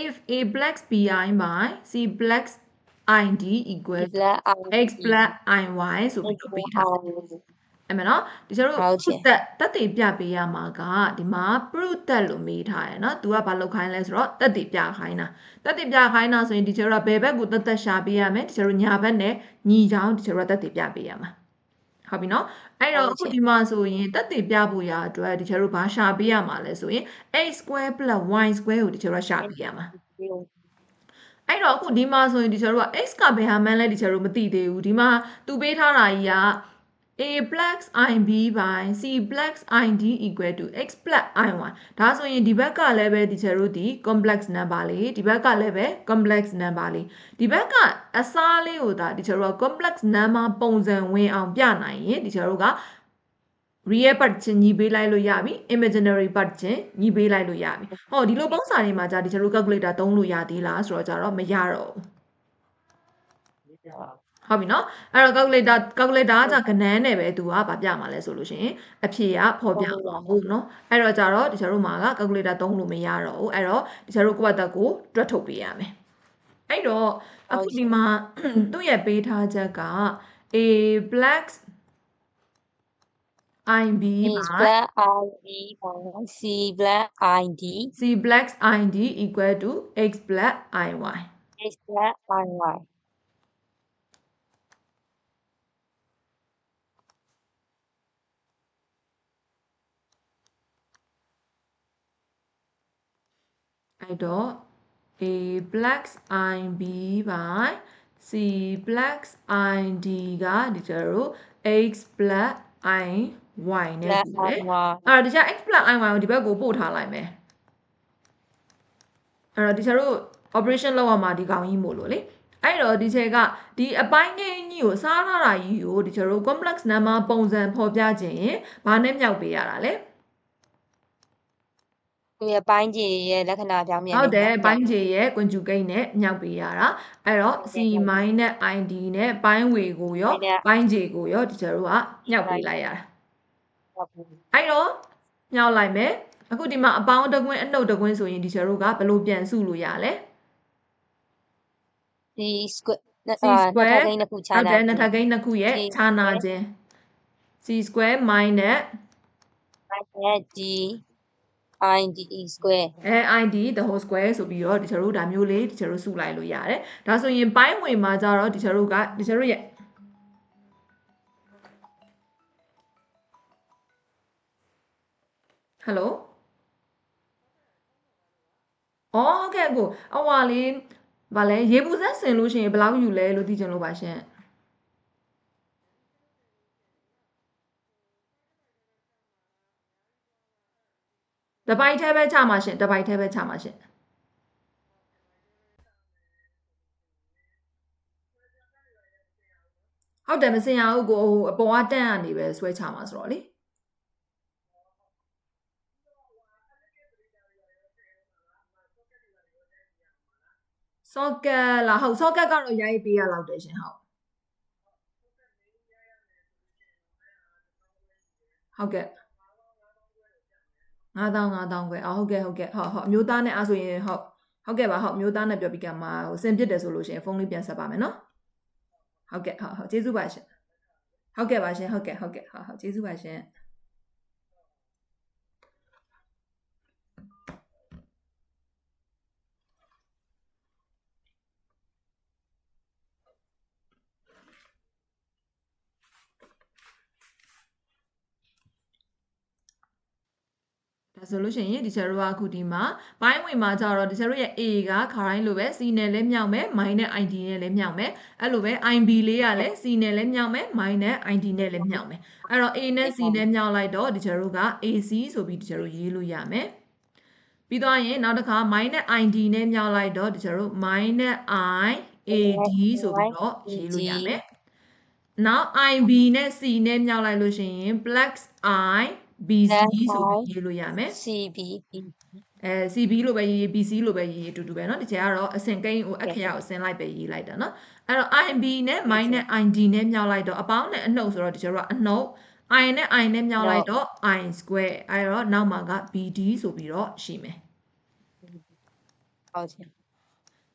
if a plus bi by c plus id equal to x plus iy ဆိုပြီးတော့ပေးထားအဲ့မယ်နော်ဒီကျတို့တက်တည်ပြပေးရမှာကဒီမှာ proof တက်လို့မေးထားရယ်နော် तू ကဘာလုပ်ခိုင်းလဲဆိုတော့တက်တည်ပြခိုင်းတာတက်တည်ပြခိုင်းတာဆိုရင်ဒီကျတို့ကဘယ်ဘက်ကိုတက်ရှာပေးရမယ်ဒီကျတို့ညာဘက်နဲ့ညီချောင်းဒီကျတို့ကတက်တည်ပြပေးရမှာဟုတ်ပြီနော်အဲ့တော့အခုဒီမှာဆိုရင်တက်တည်ပြဖို့ရအတွက်ဒီကျတို့ဘာရှာပေးရမှာလဲဆိုရင် x square plus y square ကိုဒီကျတို့ကရှာပေးရမှာအဲ့တော့အခုဒီမှာဆိုရင်ဒီကျတို့က x ကဘယ်ဟာမှန်းလဲဒီကျတို့မသိသေးဘူးဒီမှာ तू ပေးထားတာကြီးကa plus ib by c plus id equal to x plus iy ဒါဆိုရင်ဒီဘက်ကလည်းပဲဒီကျတို့ဒီ complex number လေးဒီဘက်ကလည်းပဲ complex number လေးဒီဘက်ကအစားလေးကိုဒါဒီကျတို့က complex number ပုံစံဝင်အောင်ပြနိုင်ရင်ဒီကျတို့က real part ချင်းညီပေးလိုက်လို့ရပြီ imaginary part ချင်းညီပေးလိုက်လို့ရပြီဟောဒီလိုပုံစံတွေမှာじゃဒီကျတို့ calculator သုံးလို့ရသေးလားဆိုတော့ကြတော့မရတော့ဘူးဟုတ်ပြီနော်အဲ့တော့ calculator ကじゃကဏ္ဍနဲ့ပဲသူကဗာပြမှာလဲဆိုလို့ရှိရင်အဖြေကပေါ်ပြမှာဟုတ်နော်အဲ့တော့ကြတော့ဒီကျတို့မှာက calculator သုံးလို့မရတော့ဘူးအဲ့တော့ဒီကျတို့ကိုယ့်ဘက်ကိုတွက်ထုတ်ပေးရမယ်အဲ့တော့အခုဒီမှာသူ့ရဲ့ပေးထားချက်က a plus IB black ID C black ID C black ID equal to X black IY X black IY အဲ့တော့ A black IB by C black ID ကဒီကျတော့ X black IY နဲ့တူတယ်အဲ့တော့ဒီကျ X black IY ကိုဒီဘက်ကိုပို့ထားလိုက်မယ်အဲ့တော့ဒီကျတော့ operation လုပ်ရမှာဒီကောင်ကြီးမို့လို့လေအဲ့တော့ဒီချက်ကဒီအပိုင်းငယ်ကြီးကိုစားထားတာကြီးကိုဒီကျတော့ complex number ပုံစံဖော်ပြခြင်းရင်ဘာနဲ့မြောက်ပေးရတာလဲပိုင်းခြေရဲ့လက္ခဏာပြောင်းပြန်ဟုတ်တယ်ပိုင်းခြေရဲ့ conjugate နဲ့မြောက်ပေးရတာအဲ့တော့ c minus နဲ့ id နဲ့ပိုင်းဝေကိုရောပိုင်းခြေကိုရောဒီကျတို့ကမြောက်ပေးလိုက်ရတာအဲ့တော့မြောက်လိုက်မယ်အခုဒီမှာအပေါင်းတစ်ကွင်းအနှုတ်တစ်ကွင်းဆိုရင်ဒီကျတို့ကဘယ်လိုပြန်စုလို့ရလဲဒီ square နှစ်ထပ်ကိန်းတစ်ခုခြားနာဟုတ်တယ်နှစ်ထပ်ကိန်းနှစ်ခုရဲ့ခြားနာခြင်း c square minus d id square id the whole square ဆိုပြီးတော့ဒီကျတို့ဒါမျိုးလေးဒီကျတို့စုလိုက်လို့ရတယ်ဒါဆိုရင်ပိုင်းဝင်မှာကြတော့ဒီကျတို့ရဲ့ဟယ်လိုအော်ဟုတ်ကဲ့ကိုအဝါလေးဗာလဲရေပူစက်ဆင်လို့ရှိရင်ဘယ်လောက်ယူလဲလို့သိချင်လို့ပါရှင်တပိုက်ထဲပဲချမှာရှင်တပိုက်ထဲပဲချမှာရှင်ဟုတ်တယ်မစင်ရဘူးကိုအပေါ်ကတန့်ကနေပဲဆွဲချမှာဆိုတော့လေsocket လားဟုတ် socket ကတော့ရိုက်ပေးရလောက်တယ်ရှင်ဟုတ်ကဲ့9000ခွဲဟုတ်ကဲ့ဟုတ်အမျိုးသားနဲ့အားဆိုရင်ဟုတ်ကဲ့ပါဟုတ်အမျိုးသားနဲ့ပြောပြီးကမှဟိုစင်ပြစ်တယ်ဆိုလို့ရှိရင်ဖုန်းလေးပြန်ဆက်ပါမယ်နော်ဟုတ်ကဲ့ဟုတ်ကျေးဇူးပါရှင်ဟုတ်ကဲ့ပါရှင်ဟုတ်ကျေးဇူးပါရှင်ဒါဆိုလို့ရှိရင်ဒီကျတို့ကအခုဒီမှာပိုင်းဝင်မှာကြတော့ဒီကျတို့ရဲ့ A ကခါတိုင်းလိုပဲ C နဲ့လည်းမြောက်မယ် min နဲ့ id နဲ့လည်းမြောက်မယ်အဲ့လိုပဲ ib လေးကလည်း C နဲ့လည်းမြောက်မယ် min နဲ့ id နဲ့လည်းမြောက်မယ်အဲ့တော့ A နဲ့ C နဲ့မြောက်လိုက်တော့ဒီကျတို့က AC ဆိုပြီးဒီကျတို့ရေးလို့ရမယ်ပြီးတော့ရင်နောက်တစ်ခါ min နဲ့ id နဲ့မြောက်လိုက်တော့ဒီကျတို့ min နဲ့ i ad ဆိုပြီးတော့ရေးလို့ရမယ်နောက် ib နဲ့ C နဲ့မြောက်လိုက်လို့ရှိရင် plus i BC ဆိုပြီးရေးလို့ရမယ် CB CB လို့ပဲရေး BC လို့ပဲရေးအတူတူပဲเนาะဒီကျကတော့အစင်ကိန်းကိုအခရာကိုဆင်းလိုက်ပဲရေးလိုက်တာเนาะအဲ့တော့ IB နဲ့ min နဲ့ id နဲ့မြောက်လိုက်တော့အပေါင်းနဲ့အနှုတ်ဆိုတော့ဒီကျတော့အနှုတ် i နဲ့ i နဲ့မြောက်လိုက်တော့ i square အဲ့တော့နောက်မှာက BD ဆိုပြီးတော့ရှိမယ် ဟုတ်တယ်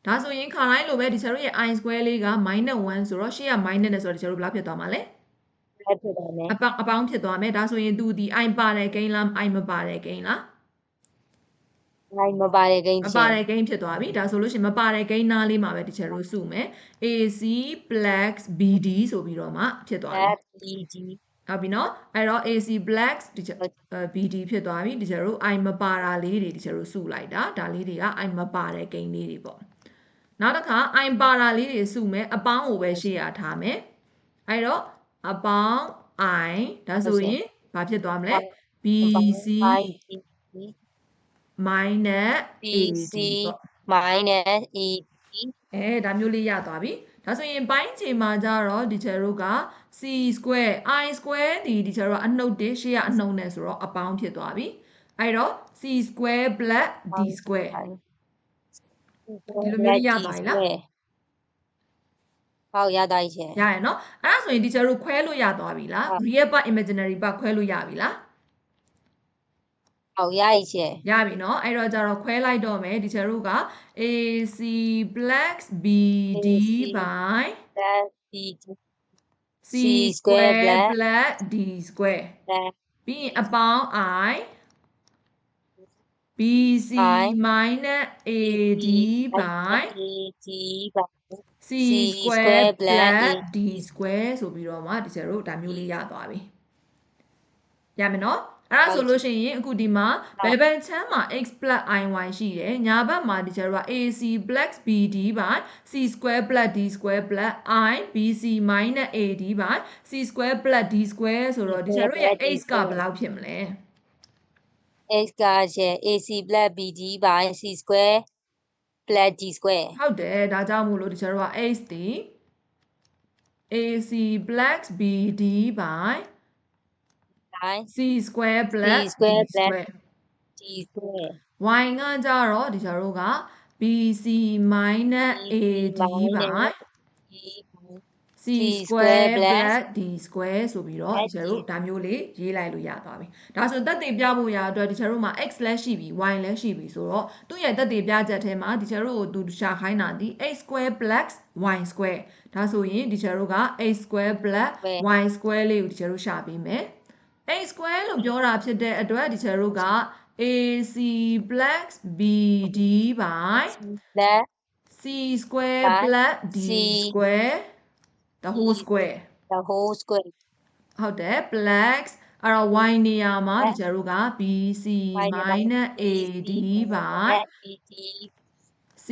ဒါဆိုရင်ခါတိုင်းလိုပဲဒီချာတို့ရဲ့ i square လေးက -1 ဆိုတော့ရှေ့က minus နဲ့ဆိုတော့ဒီချာတို့ဘယ်လောက်ဖြစ်သွားမှာလဲ ဖြစ်သွားမယ် အပေါင်းဖြစ်သွားမယ်ဒါဆိုရင်သူဒီ i ပါတယ်ကိန်းလား i မပါတယ်ကိန်းလား မပါတဲ့ကိန်း မပါတဲ့ကိန်းဖြစ်သွားပြီဒါဆိုလို့ရှိရင်မပါတဲ့ကိန်းနားလေးမှာပဲဒီချာတို့စုမယ် AC plus BD ဆိုပြီးတော့မှဖြစ်သွားပြီ BD ဟုတ်ပြီနော်အဲ့တော့ AC plus ဒီချာBD ဖြစ်သွားပြီဒီချာတို့ i မပါတာလေးတွေဒီချာတို့စုလိုက်တာဒါလေးတွေက i မပါတဲ့ကိန်းလေးတွေပေါ့နောက်တစ်ခါ i ပါတာလေးတွေစုမယ်အပေါင်းကိုပဲရှေ့ရထားမယ်အဲ့တော့အပေါင်း i ဒါဆိုရင်ဘာဖြစ်သွားမလဲ BC minus AD ပေါ့ minus AD ဒါမျိုးလေးရသွားပြီဒါဆိုရင်ပိုင်းခြေမှာကြတော့ဒီချာတို့က C square I square ဒီချာတို့ကအနှုတ်တစ်ရှေ့ကအနှုတ်နဲ့ဆိုတော့အပေါင်းဖြစ်သွားပြီအဲ့တော့ C square plus D square ဒီလိုမျိုးရသွားပြီလားဟုတ်ရသွားပြီရှင်ရရနော်အဲ့ဒါဆိုရင်ဒီချာတို့ခွဲလို့ရသွားပြီလား real part imaginary part ခွဲလို့ရပြီလားဟုတ်ရပြီရှင်ရပြီနော်အဲ့တော့ကြတော့ခွဲလိုက်တော့မယ်ဒီချာတို့က AC plus BD by BD C square plus D square ပြီးရင်အပေါင်း I BC minus AD by C square plus D square ဆိုပြီးတော့မှဒီချာတို့ဒါမျိုးလေးရသွားပြီရမယ်နော်အဲ့ဒါဆိုလို့ရှိရင်အခုဒီမှာဘယ်ဘက်ချမ်းမှာ x plus iy ရှိတယ်ညာဘက်မှာဒီချာတို့က AC plus BD by C square plus D square plus I BC minus AD by C square plus D square ဆိုတော့ဒီချာတို့ရဲ့ x ကဘယ်လောက်ဖြစ်မလဲ x ကရှင် AC plus BD by C square plus D square ဟုတ်တယ်ဒါကြောင့်မို့လို့ဒီချာတို့က x ဒီ AC plus BD by C square plus D square D square y ကကြတော့ဒီချာတို့က BC minus AD by C square plus D square ဆိုပြီးတော့ဒီချာတို့ဒါမျိုးလေးရေးလိုက်လို့ရသွားပြီဒါဆိုသက်သေပြဖို့ရအတွက်ဒီချာတို့မှာ x လည်းရှိပြီ y လည်းရှိပြီဆိုတော့သူ့ရဲ့သက်သေပြချက်ထဲမှာဒီချာတို့ကိုသူရှာခိုင်းတာဒီ x square plus y square ဒါဆိုရင်ဒီချာတို့က x square plus y square လေးကိုဒီချာတို့ရှာပေးမယ်x square လို့ပြောတာဖြစ်တဲ့အတွက်ဒီချာတို့က AC plus BD by C square plus D square the whole square ဟုတ်တယ် plus အဲ့တော့ y နေရာမှာဒီချာတို့က BC minus AD by C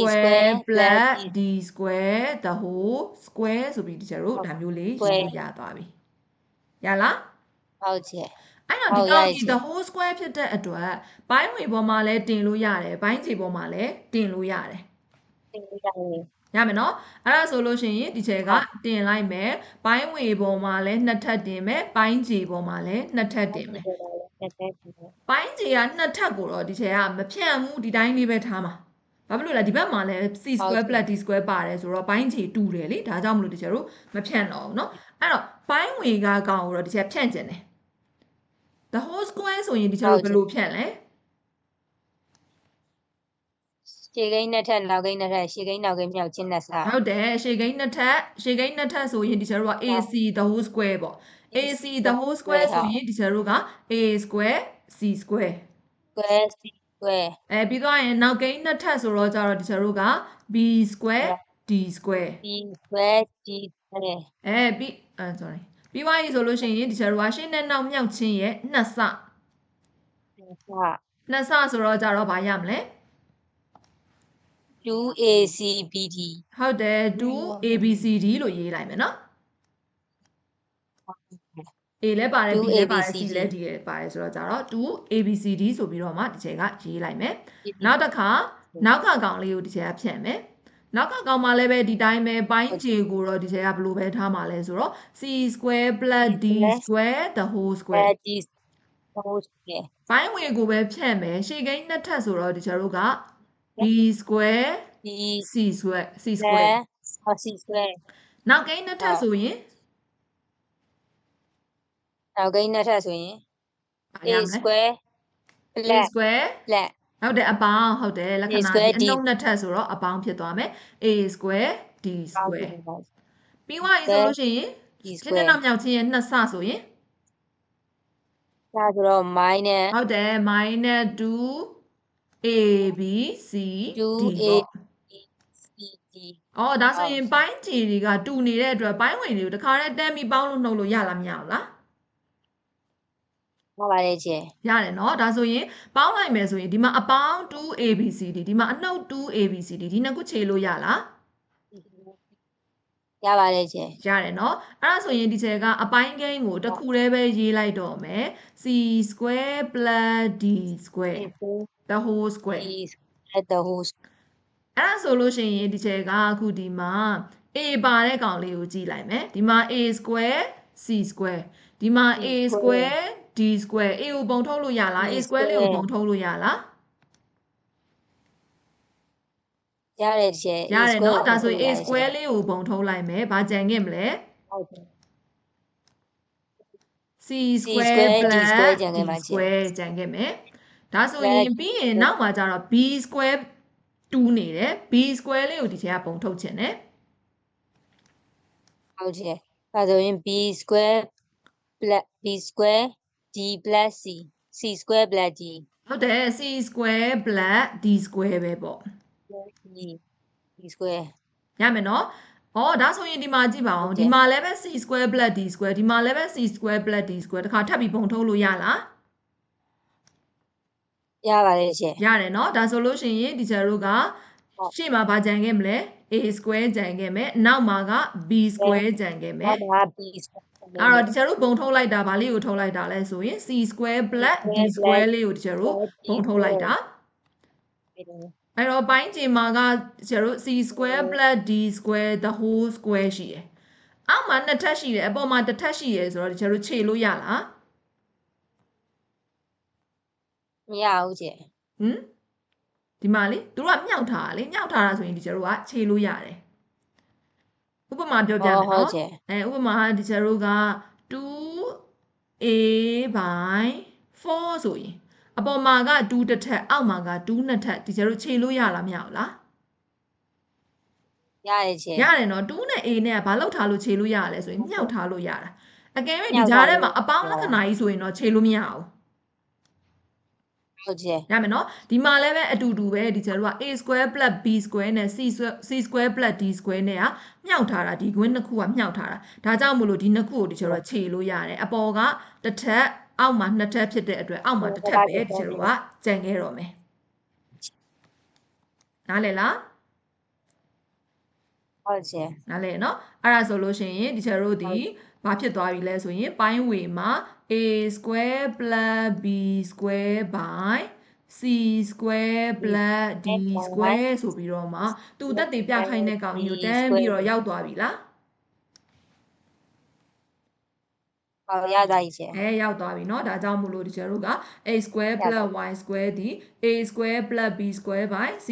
square plus D square the whole square ဆိုပြီးဒီချာတို့ဒါမျိုးလေးရေးလို့ရသွားပြီရလားဟုတ်ချေအဲ့တော့ဒီကောင်ကြီး the whole square ဖြစ်တဲ့အတွက်ပိုင်းဝေပေါ်မှာလည်းတင်လို့ရတယ်ပိုင်းခြေပေါ်မှာလည်းတင်လို့ရတယ်ရမယ်နော်အဲ့ဒါဆိုလို့ရှိရင်ဒီချက်ကတင်လိုက်မယ်ပိုင်းဝေပေါ်မှာလည်းနှစ်ထပ်တင်မယ်ပိုင်းခြေပေါ်မှာလည်းနှစ်ထပ်တင်မယ်ပိုင်းခြေကနှစ်ထပ်ကိုတော့ဒီချက်ကမဖြန့်ဘူးဒီတိုင်းလေးပဲထားမှာဘာဖြစ်လို့လဲဒီဘက်မှာလည်း C square plus D square ပါတယ်ဆိုတော့ပိုင်းခြေတူတယ်လေဒါကြောင့်မလို့ဒီချက်တို့မဖြန့်တော့ဘူးเนาะအဲ့တော့ပိုင်းဝေကကောင်ကိုတော့ဒီချက်ဖြန့်ကျင်တယ် the whole square ဆိုရင်ဒီချက်တို့ဘယ်လိုဖြန့်လဲရှေ့ကိန်းနှစ်ထပ်နောက်ကိန်းနှစ်ထပ်ရှေ့ကိန်းနောက်ကိန်းမြောက်ချင်းနဲ့စားဟုတ်တယ်ရှေ့ကိန်းနှစ်ထပ်ဆိုရင်ဒီချက်တို့က AC the whole square ပေါ့ AC the whole square ဆိုရင်ဒီချက်တို့က A square C square C square ပြီးတော့ရင်နောက်ကိန်းနှစ်ထပ်ဆိုတော့ကြတော့ဒီချက်တို့က B square D square D square D square ပြီးsorry ပြီးသွားပြီဆိုလို့ရှိရင်ဒီချက်တို့ကရှေ့နဲ့နောက်မြောက်ချင်းရဲ့နှစ်ဆဆိုတော့ကြတော့ဘာရမလဲ 2ACBD ဟုတ်တယ် 2ABCD လို့ရေးလိုက်မယ်နော် A လည်းပါတယ် B လည်းပါတယ် C လည်း D လည်းပါတယ်ဆိုတော့ကြတော့ 2ABCD ဆိုပြီးတော့မှဒီချက်ကရေးလိုက်မယ်နောက်တစ်ခါနောက်ကကောင်လေးကိုဒီချက်ကဖြန့်မယ်နောက်ကကောင်မှာလည်းပဲဒီတိုင်းပဲပိုင်းခြေကိုတော့ဒီချက်ကဘယ်လိုပဲထားမှာလဲဆိုတော့ C square plus D square the whole square ပိုင်းဝေကိုပဲဖြန့်မယ်ရှေ့ကိန်းနှစ်ထပ်ဆိုတော့ဒီချက်တို့က B square C square နောက်ကိန်းနှစ်ထပ်ဆိုရင်နောက်ကိန်းနှစ်ထပ်ဆိုရင် A square A square ဟုတ်တယ်အပေါင်းဟုတ်တယ်လက္ခဏာဒီအနှုတ်နှစ်ထပ်ဆိုတော့အပေါင်းဖြစ်သွားမယ် a square d square ပြီးသွားပြီဆိုလို့ရှိရင်ရှင်းတဲ့နောက်မြောက်ချင်းရဲ့နှစ်ဆဆိုရင်ဒါဆိုတော့ minus ဟုတ်တယ် minus 2 ab c d ပေါ့အော်ဒါဆိုရင်ပိုင်းခြေတွေကတူနေတဲ့အတွက်ပိုင်းဝင်တွေကိုတခါတည်းတန်းပြီးပေါင်းလို့နှုတ်လို့ရလားမရဘူးလားဟုတ်ပါတယ်ကျယ်ရတယ်နော်ဒါဆိုရင်ပေါင်းလိုက်မယ်ဆိုရင်ဒီမှာအပေါင်း 2abcd ဒီမှာအနှုတ် 2abcd ဒီနှစ်ခုခြေလို့ရလားရပါတယ်ကျယ်ရတယ်နော်အဲ့ဒါဆိုရင်ဒီချေကအပိုင်းကိန်းကိုတစ်ခုတည်းပဲရေးလိုက်တော့မယ် c square plus d square the whole square the whole အဲ့ဒါဆိုလို့ရှိရင်ဒီချေကအခုဒီမှာ a ပါတဲ့ကောင်လေးကိုကြည့်လိုက်မယ်ဒီမှာ a square c square ဒီမှာ a square d square a ကိုပုံထုတ်လို့ရလား a square လေးကိုပုံထုတ်လို့ရလားရတယ်ကျယ်ရတယ်နော်ဒါဆိုရင် a square လေးကိုပုံထုတ်လိုက်မယ်ဘာကြံခဲ့မလဲဟုတ်တယ် c square plus d square ကြံခဲ့မယ်ဒါဆိုရင်ပြီးရင်နောက်မှာကျတော့ b square တူးနေတယ် b square လေးကိုဒီထဲကပုံထုတ်ချင်တယ်ဟုတ်တယ်ဒါဆိုရင် b square plus b square d plus c c square plus d ဟုတ်တယ် c square plus d square ပဲပေါ့ d square ရမယ်နော်ဒါဆိုရင်ဒီမှာကြည့်ပါဦးဒီမှာလည်းပဲ c square plus d square ဒီမှာလည်းပဲ c square plus d square တခါထပ်ပြီးပုံထုတ်လို့ရလားရပါတယ်ရှင်ရတယ်နော်ဒါဆိုလို့ရှိရင်ဒီကျတို့ကရှေ့မှာဗာကြံခဲ့မလဲ a square ကြံခဲ့မယ်နောက်မှာက b square ကြံခဲ့မယ်အဲ့တော့ဒီကျတို့ပုံထုတ်လိုက်တာဗာလေးကိုထုတ်လိုက်တာလဲဆိုရင် c square plus d square လေးကိုဒီကျတို့ပုံထုတ်လိုက်တာအဲ့တော့ပိုင်းခြေမှာကကျတို့ c square plus d square the whole square ရှိတယ်အောက်မှာနှစ်ထပ်ရှိတယ်အပေါ်မှာတစ်ထပ်ရှိတယ်ဆိုတော့ဒီကျတို့ခြေလို့ရလားမရဘူးကျဒီမှာလေသူတို့ကမြောက်ထားတာလေမြောက်ထားတာဆိုရင်ဒီကျတို့ကခြေလို့ရတယ်ဥပမာပြောပြမယ်နော်ဥပမာဒီကျတို့က 2a by 4ဆိုရင်အပေါ်မှာက2တစ်ထပ်အောက်မှာက2နှစ်ထပ်ဒီကျတို့ခြေလို့ရလားမရဘူးလားရတယ်ကျရတယ်နော်2နဲ့ a နဲ့ကဘာလောက်ထားလို့ခြေလို့ရရလဲဆိုရင်မြောက်ထားလို့ရတာအကယ်၍ဒီကြားထဲမှာအပေါင်းလက္ခဏာကြီးဆိုရင်တော့ခြေလို့မရဘူးဟုတ်တယ်ရမယ်နော်ဒီမှာလည်းပဲအတူတူပဲဒီကျတို့က a square plus b square နဲ့ c square plus d square နဲ့ကမြောက်ထားတာဒီကွင်းနှစ်ခုကမြောက်ထားတာဒါကြောင့်မို့လို့ဒီနှစ်ခုကိုဒီကျတို့ကခြေလို့ရတယ်အပေါ်ကတစ်ထပ်အောက်မှာနှစ်ထပ်ဖြစ်တဲ့အတွက်အောက်မှာတစ်ထပ်ပဲဒီကျတို့ကကြံခဲ့တော့မယ်နားလည်လားဟုတ်ကဲ့နားလည်နော်အဲ့ဒါဆိုလို့ရှိရင်ဒီကျတို့ဒီဘာဖြစ်သွားပြီလဲဆိုရင်ပိုင်းဝေမှာ a square plus b square by c square plus d square ဆိုပြီးတော့မှသူတက်တည်ပြခိုင်းတဲ့ကောင်ကြီးကိုတန်းပြီးတော့ရောက်သွားပြီလားရသွားပြီရှင်ရောက်သွားပြီเนาะဒါကြောင့်မို့လို့ဒီကျတို့က a square plus y square ဒီ a square plus b square by c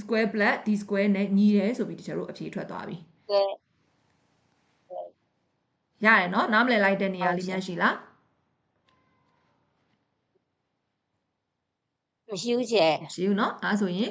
square plus d square နဲ့ညီတယ်ဆိုပြီးဒီကျတို့အဖြေထွက်သွားပြီရတယ်เนาะနားမလည်လိုက်တဲ့နေရာလေးများရှိလားမရှိဘူးရှင်ရှိဘူးเนาะအဲဆိုရင်